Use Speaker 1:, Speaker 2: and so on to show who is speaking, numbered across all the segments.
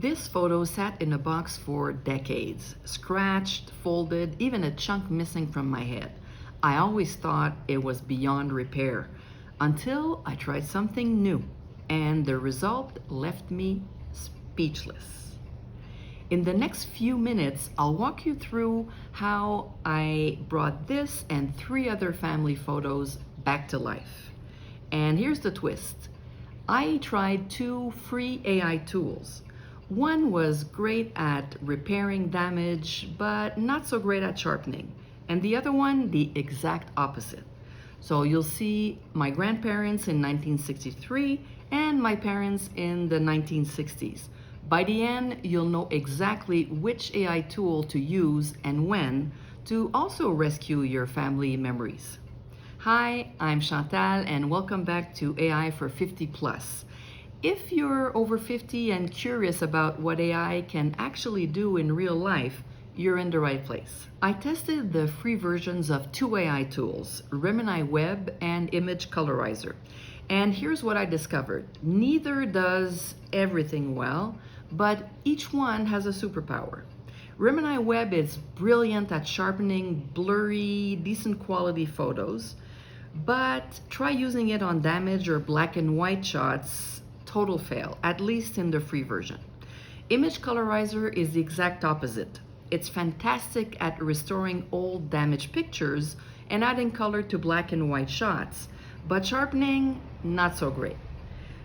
Speaker 1: This photo sat in a box for decades, scratched, folded, even a chunk missing from my head. I always thought it was beyond repair until I tried something new, and the result left me speechless. In the next few minutes, I'll walk you through how I brought this and 3 other family photos back to life. And here's the twist. I tried 2 free AI tools. One was great at repairing damage, but not so great at sharpening. And the other one, the exact opposite. So you'll see my grandparents in 1963 and my parents in the 1960s. By the end, you'll know exactly which AI tool to use and when to also rescue your family memories. Hi, I'm Chantal and welcome back to AI for 50 plus. If you're over 50 and curious about what AI can actually do in real life, you're in the right place. I tested the free versions of 2 AI tools, Remini Web and Image Colorizer. And here's what I discovered. Neither does everything well, but each one has a superpower. Remini Web is brilliant at sharpening blurry, decent quality photos, but try using it on damaged or black and white shots, total fail, at least in the free version. Image Colorizer is the exact opposite. It's fantastic at restoring old damaged pictures and adding color to black and white shots, but sharpening, not so great.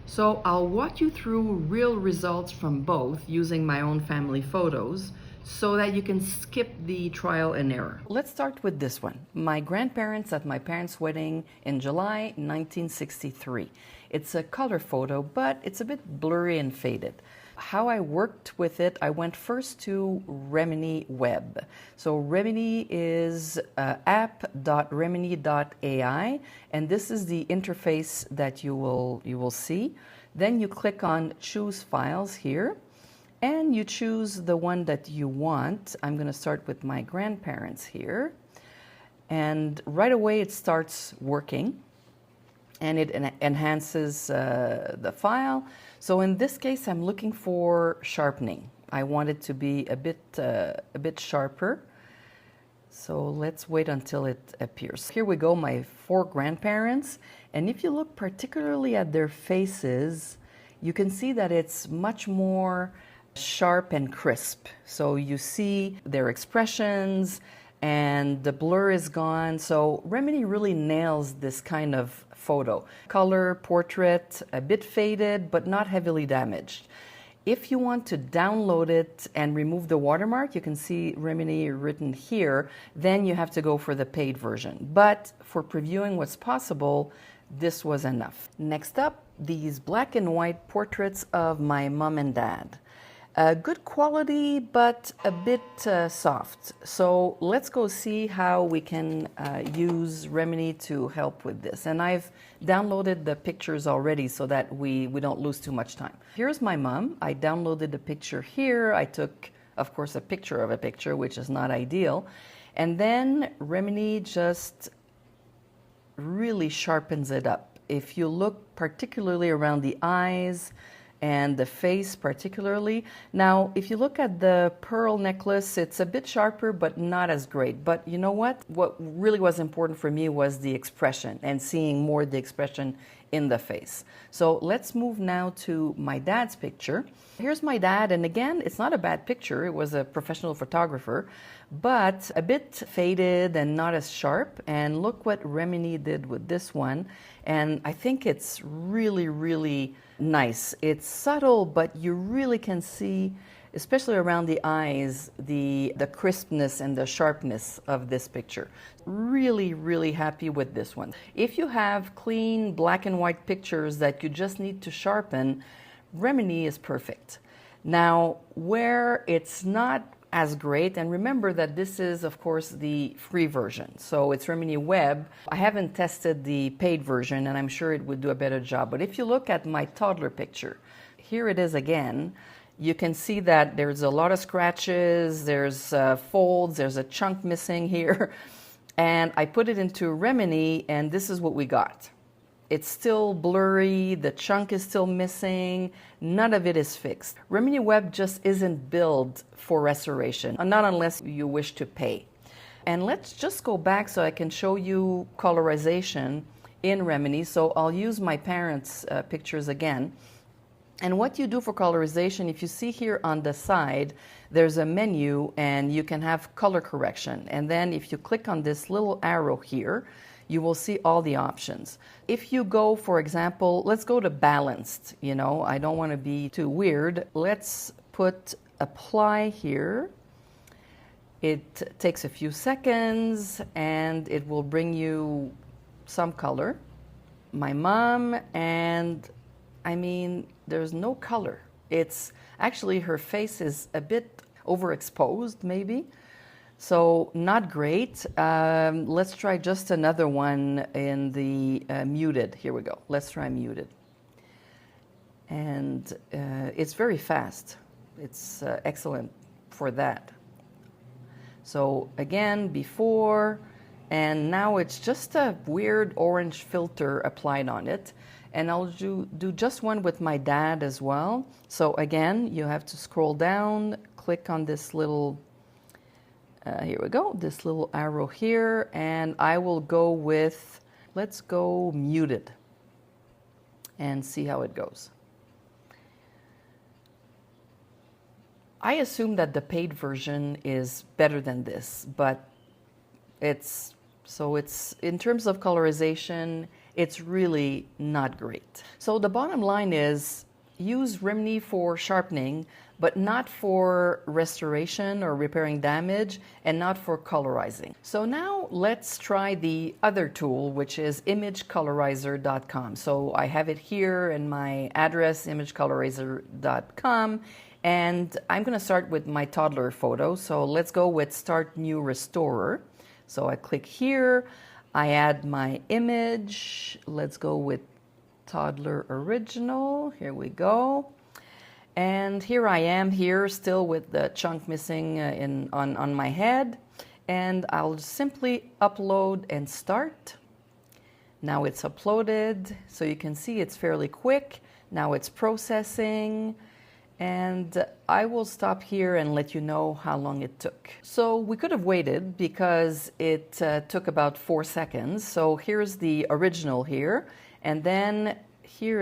Speaker 1: So I'll walk you through real results from both using my own family photos so that you can skip the trial and error. Let's start with this one. My grandparents at my parents' wedding in July 1963. It's a color photo, but it's a bit blurry and faded. How I worked with it, I went first to Remini Web. So Remini is app.remini.ai, and this is the interface that you will see. Then you click on Choose Files here, and you choose the one that you want. I'm going to start with my grandparents here, and right away it starts working. And it enhances the file. So in this case, I'm looking for sharpening. I want it to be a bit sharper. So let's wait until it appears. Here we go, my 4 grandparents. And if you look particularly at their faces, you can see that it's much more sharp and crisp. So you see their expressions and the blur is gone. So Remini really nails this kind of photo. Color, portrait, a bit faded, but not heavily damaged. If you want to download it and remove the watermark, you can see Remini written here, then you have to go for the paid version. But for previewing what's possible, this was enough. Next up, these black and white portraits of my mom and dad. Good quality, but a bit soft. So let's go see how we can use Remini to help with this. And I've downloaded the pictures already so that we don't lose too much time. Here's my mom. I downloaded the picture here. I took, of course, a picture of a picture, which is not ideal. And then Remini just really sharpens it up. If you look particularly around the eyes, and the face particularly. Now, if you look at the pearl necklace, it's a bit sharper, but not as great. But you know what? What really was important for me was the expression and seeing more the expression in the face. So let's move now to my dad's picture. Here's my dad, and again, it's not a bad picture. It was a professional photographer, but a bit faded and not as sharp. And look what Remini did with this one. And I think it's really, really nice. It's subtle, but you really can see, especially around the eyes, the crispness and the sharpness of this picture. Really, really happy with this one. If you have clean black and white pictures that you just need to sharpen, Remini is perfect. Now, where it's not as great, and remember that this is, of course, the free version. So it's Remini Web. I haven't tested the paid version, and I'm sure it would do a better job. But if you look at my toddler picture, here it is again. You can see that there's a lot of scratches, there's folds, there's a chunk missing here. And I put it into Remini, and this is what we got. it's still blurry, the chunk is still missing, none of it is fixed. Remini Web just isn't built for restoration, not unless you wish to pay. And let's just go back so I can show you colorization in Remini. So I'll use my parents' pictures again. And what you do for colorization, if you see here on the side, there's a menu and you can have color correction. And then if you click on this little arrow here, you will see all the options. If you go, for example, let's go to balanced. You know, I don't want to be too weird. Let's put apply here. It takes a few seconds and it will bring you some color. My mom, and I mean, there's no color. It's actually, her face is a bit overexposed maybe. So not great. Let's try just another one in the muted. Here we go. Let's try muted. And it's very fast. It's excellent for that. So again, before, and now it's just a weird orange filter applied on it. And I'll do just one with my dad as well. So again, you have to scroll down, click on this little, here we go, this little arrow here, and I will go with, let's go muted and see how it goes. I assume that the paid version is better than this, but it's in terms of colorization, it's really not great. So the bottom line is use Remini for sharpening, but not for restoration or repairing damage, and not for colorizing. So now let's try the other tool, which is imagecolorizer.com. So I have it here in my address, imagecolorizer.com. And I'm going to start with my toddler photo. So let's go with Start New Restorer. So I click here, I add my image. Let's go with Toddler Original. Here we go. And here I am here still with the chunk missing on my head. And I'll simply upload and start. Now it's uploaded. So you can see it's fairly quick. Now it's processing. And I will stop here and let you know how long it took. So we could have waited because it took about 4 seconds. So here's the original here. And then here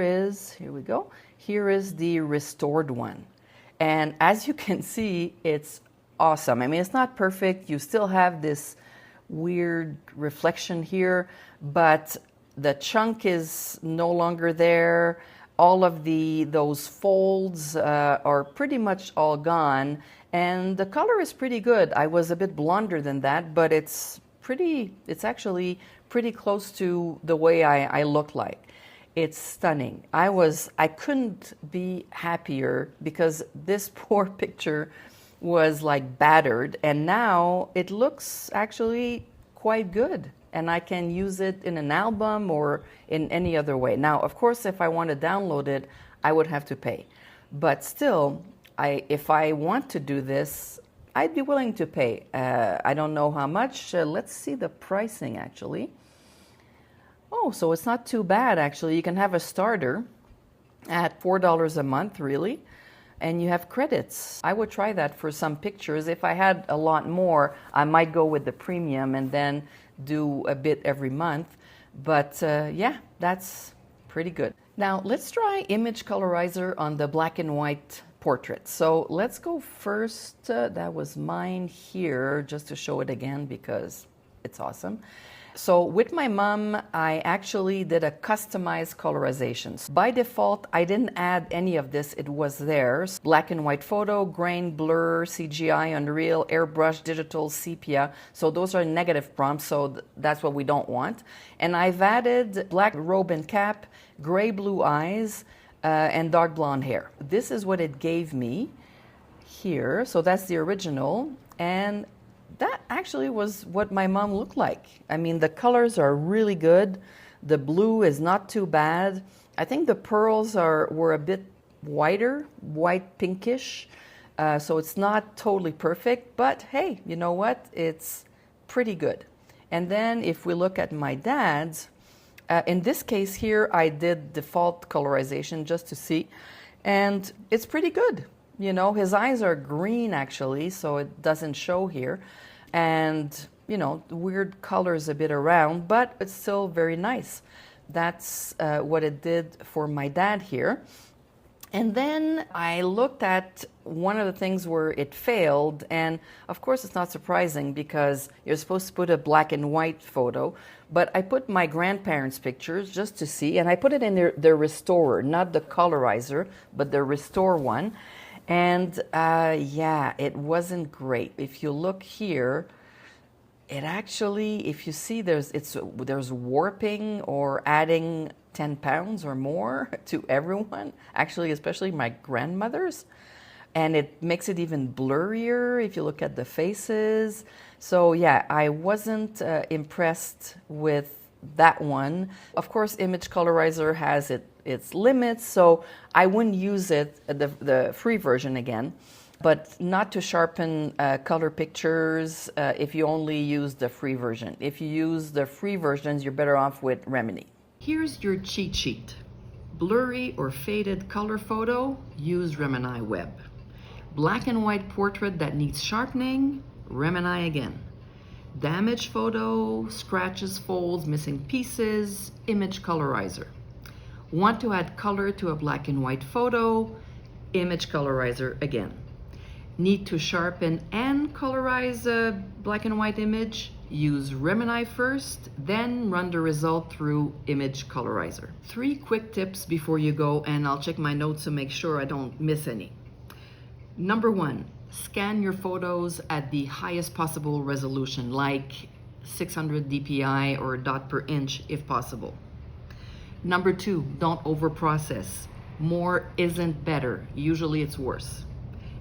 Speaker 1: we go. Here is the restored one. And as you can see, it's awesome. I mean, it's not perfect. You still have this weird reflection here, but the chunk is no longer there. All of those folds are pretty much all gone, and the color is pretty good. I was a bit blonder than that, but it's actually pretty close to the way I look like. It's stunning. I couldn't be happier because this poor picture was like battered, and now it looks actually quite good. And I can use it in an album or in any other way. Now, of course, if I want to download it, I would have to pay. But still, if I want to do this, I'd be willing to pay. I don't know how much. Let's see the pricing, actually. Oh, so it's not too bad, actually. You can have a starter at $4 a month, really. And you have credits. I would try that for some pictures. If I had a lot more, I might go with the premium and then do a bit every month. But yeah, that's pretty good. Now let's try Image Colorizer on the black and white portrait. So let's go first. That was mine here, just to show it again because it's awesome. So with my mom, I actually did a customized colorization. By default, I didn't add any of this. It was theirs. Black and white photo, grain, blur, CGI, Unreal, airbrush, digital, sepia. So those are negative prompts, so that's what we don't want. And I've added black robe and cap, gray blue eyes, and dark blonde hair. This is what it gave me here. So that's the original. And that actually was what my mom looked like. I mean, the colors are really good. The blue is not too bad. I think the pearls were a bit whiter, white pinkish. So it's not totally perfect, but hey, you know what? It's pretty good. And then if we look at my dad's, In this case here, I did default colorization just to see, and it's pretty good. You know, his eyes are green actually, so it doesn't show here. And, you know, weird colors a bit around, but it's still very nice. That's what it did for my dad here. And then I looked at one of the things where it failed, and of course it's not surprising because you're supposed to put a black and white photo, but I put my grandparents' pictures just to see, and I put it in their restorer, not the colorizer, but the restore one. And yeah, it wasn't great. If you look here, it actually, if you see there's warping or adding 10 pounds or more to everyone, actually, especially my grandmother's. And it makes it even blurrier if you look at the faces. So yeah, I wasn't impressed with that one. Of course, Image Colorizer has its limits, so I wouldn't use it, the free version again. But not to sharpen color pictures if you only use the free version. If you use the free versions, you're better off with Remini. Here's your cheat sheet. Blurry or faded color photo, use Remini Web. Black and white portrait that needs sharpening, Remini again. Damaged photo, scratches, folds, missing pieces, Image Colorizer. Want to add color to a black and white photo, Image Colorizer again. Need to sharpen and colorize a black and white image? Use Remini first, then run the result through Image Colorizer. 3 quick tips before you go, and I'll check my notes to make sure I don't miss any. Number 1, scan your photos at the highest possible resolution, like 600 dpi or dot per inch if possible. Number 2, don't overprocess. More isn't better. Usually it's worse.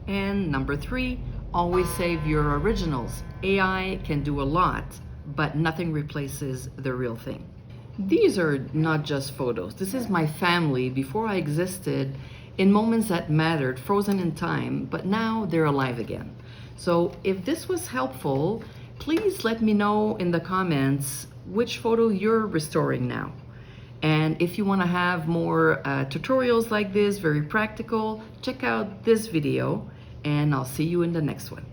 Speaker 1: And number 3, always save your originals. AI can do a lot, but nothing replaces the real thing. These are not just photos. This is my family before I existed, in moments that mattered, frozen in time, but now they're alive again. So if this was helpful, please let me know in the comments which photo you're restoring now. And if you want to have more tutorials like this, very practical, check out this video, and I'll see you in the next one.